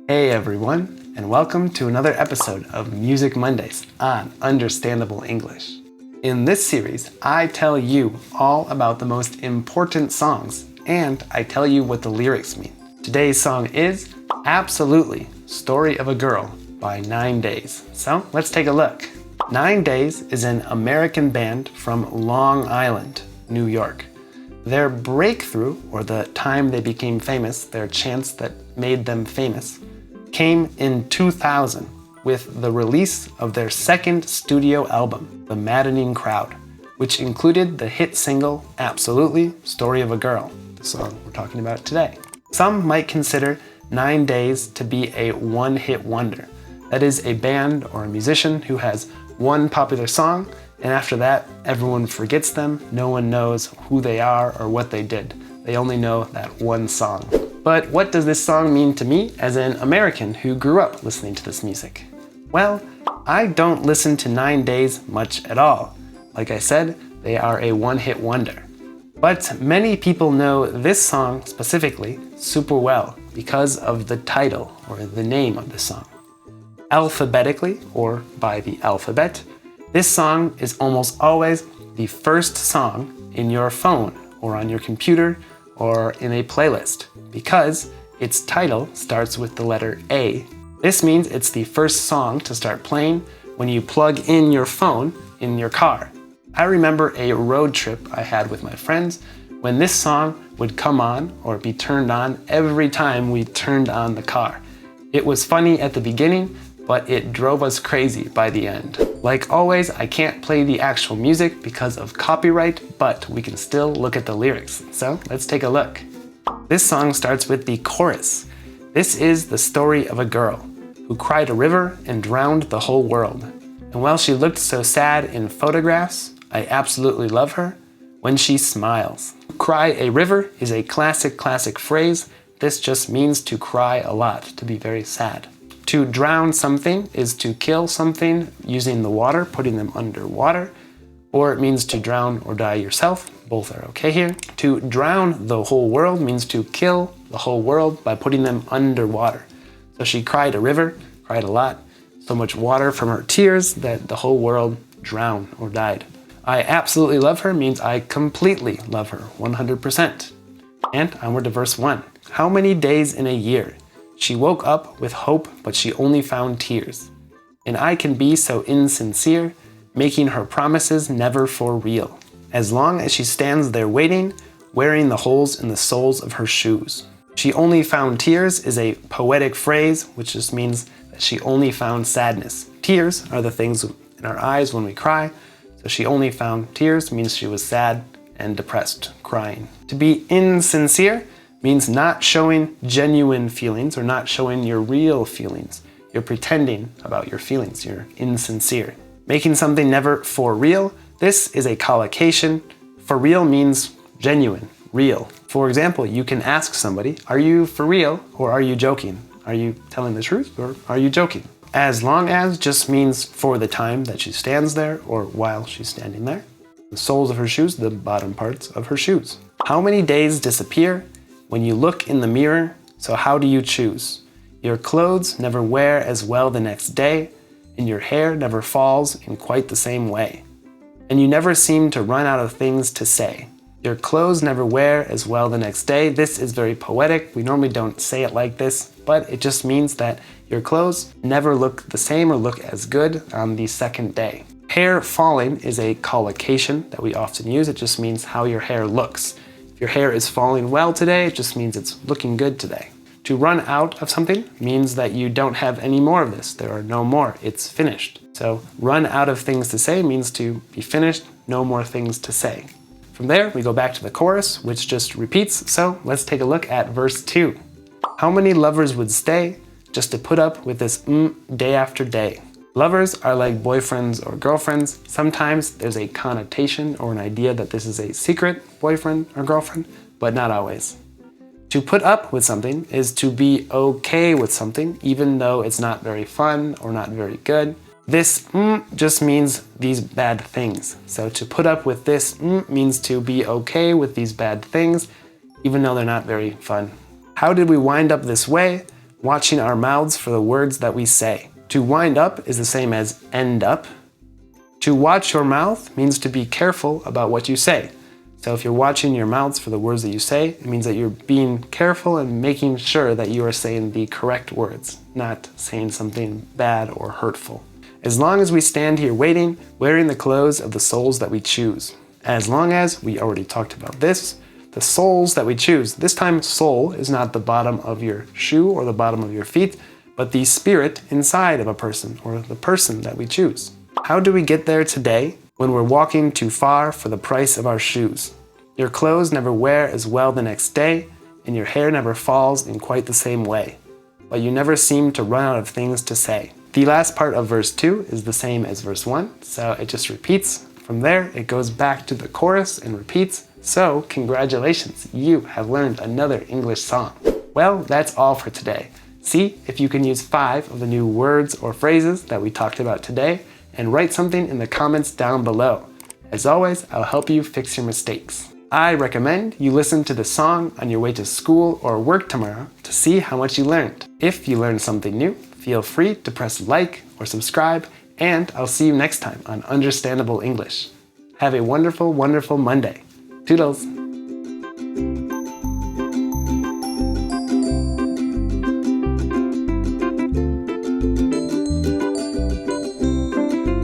Hey everyone, and welcome to another episode of Music Mondays on Understandable English. In this series, I tell you all about the most important songs, and I tell you what the lyrics mean. Today's song is absolutely Story of a Girl by 9 Days. So let's take a look. 9 Days is an American band from Long Island, New York. Their breakthrough, or the time they became famous, their chance that made them famous, came in 2000 with the release of their second studio album, The Maddening Crowd, which included the hit single Absolutely Story of a Girl, the song we're talking about today. Some might consider 9 Days to be a one-hit wonder. That is, a band or a musician who has one popular song, and after that, everyone forgets them. No one knows who they are or what they did. They only know that one song. But what does this song mean to me as an American who grew up listening to this music? Well, I don't listen to 9 Days much at all. Like I said, they are a one-hit wonder. But many people know this song specifically super well because of the title or the name of the song. Alphabetically, or by the alphabet, this song is almost always the first song in your phone or on your computer or in a playlist because its title starts with the letter A. This means it's the first song to start playing when you plug in your phone in your car. I remember a road trip I had with my friends when this song would come on or be turned on every time we turned on the car. It was funny at the beginning, but it drove us crazy by the end. Like always, I can't play the actual music because of copyright, but we can still look at the lyrics. So let's take a look. This song starts with the chorus. This is the story of a girl who cried a river and drowned the whole world. And while she looked so sad in photographs, I absolutely love her when she smiles. Cry a river is a classic phrase. This just means to cry a lot, to be very sad. To drown something is to kill something using the water, putting them underwater, or it means to drown or die yourself. Both are okay here. To drown the whole world means to kill the whole world by putting them underwater. So she cried a river, cried a lot, so much water from her tears that the whole world drowned or died. I absolutely love her means I completely love her, 100%. And onward to verse 1. How many days in a year? She woke up with hope, but she only found tears. And I can be so insincere, making her promises never for real. As long as she stands there waiting, wearing the holes in the soles of her shoes. She only found tears is a poetic phrase, which just means that she only found sadness. Tears are the things in our eyes when we cry, so she only found tears means she was sad and depressed, crying. To be insincere means not showing genuine feelings or not showing your real feelings. You're pretending about your feelings. You're insincere. Making something never for real. This is a collocation. For real means genuine, real. For example, you can ask somebody, are you for real or are you joking? Are you telling the truth or are you joking? As long as just means for the time that she stands there or while she's standing there. The soles of her shoes, the bottom parts of her shoes. How many days disappear? When you look in the mirror, so how do you choose? Your clothes never wear as well the next day, and your hair never falls in quite the same way. And you never seem to run out of things to say. Your clothes never wear as well the next day. This is very poetic. We normally don't say it like this, but it just means that your clothes never look the same or look as good on the second day. Hair falling is a collocation that we often use. It just means how your hair looks. If your hair is falling well today, it just means it's looking good today. To run out of something means that you don't have any more of this. There are no more. It's finished. So run out of things to say means to be finished, no more things to say. From there, we go back to the chorus, which just repeats. So let's take a look at verse 2. How many lovers would stay just to put up with this day after day? Lovers are like boyfriends or girlfriends. Sometimes there's a connotation or an idea that this is a secret boyfriend or girlfriend, but not always. To put up with something is to be okay with something, even though it's not very fun or not very good. This just means these bad things. So to put up with this means to be okay with these bad things, even though they're not very fun. How did we wind up this way? Watching our mouths for the words that we say. To wind up is the same as end up. To watch your mouth means to be careful about what you say. So if you're watching your mouths for the words that you say, it means that you're being careful and making sure that you are saying the correct words, not saying something bad or hurtful. As long as we stand here waiting, wearing the clothes of the souls that we choose. As long as, we already talked about this, the souls that we choose. This time, soul is not the bottom of your shoe or the bottom of your feet, but the spirit inside of a person or the person that we choose. How do we get there today? When we're walking too far for the price of our shoes. Your clothes never wear as well the next day, and your hair never falls in quite the same way. But you never seem to run out of things to say. The last part of verse 2 is the same as verse 1, so it just repeats. From there, it goes back to the chorus and repeats. So, congratulations, you have learned another English song. Well, that's all for today. See if you can use 5 of the new words or phrases that we talked about today, and write something in the comments down below. As always, I'll help you fix your mistakes. I recommend you listen to the song on your way to school or work tomorrow to see how much you learned. If you learned something new, feel free to press like or subscribe, and I'll see you next time on Understandable English. Have a wonderful, wonderful Monday. Toodles!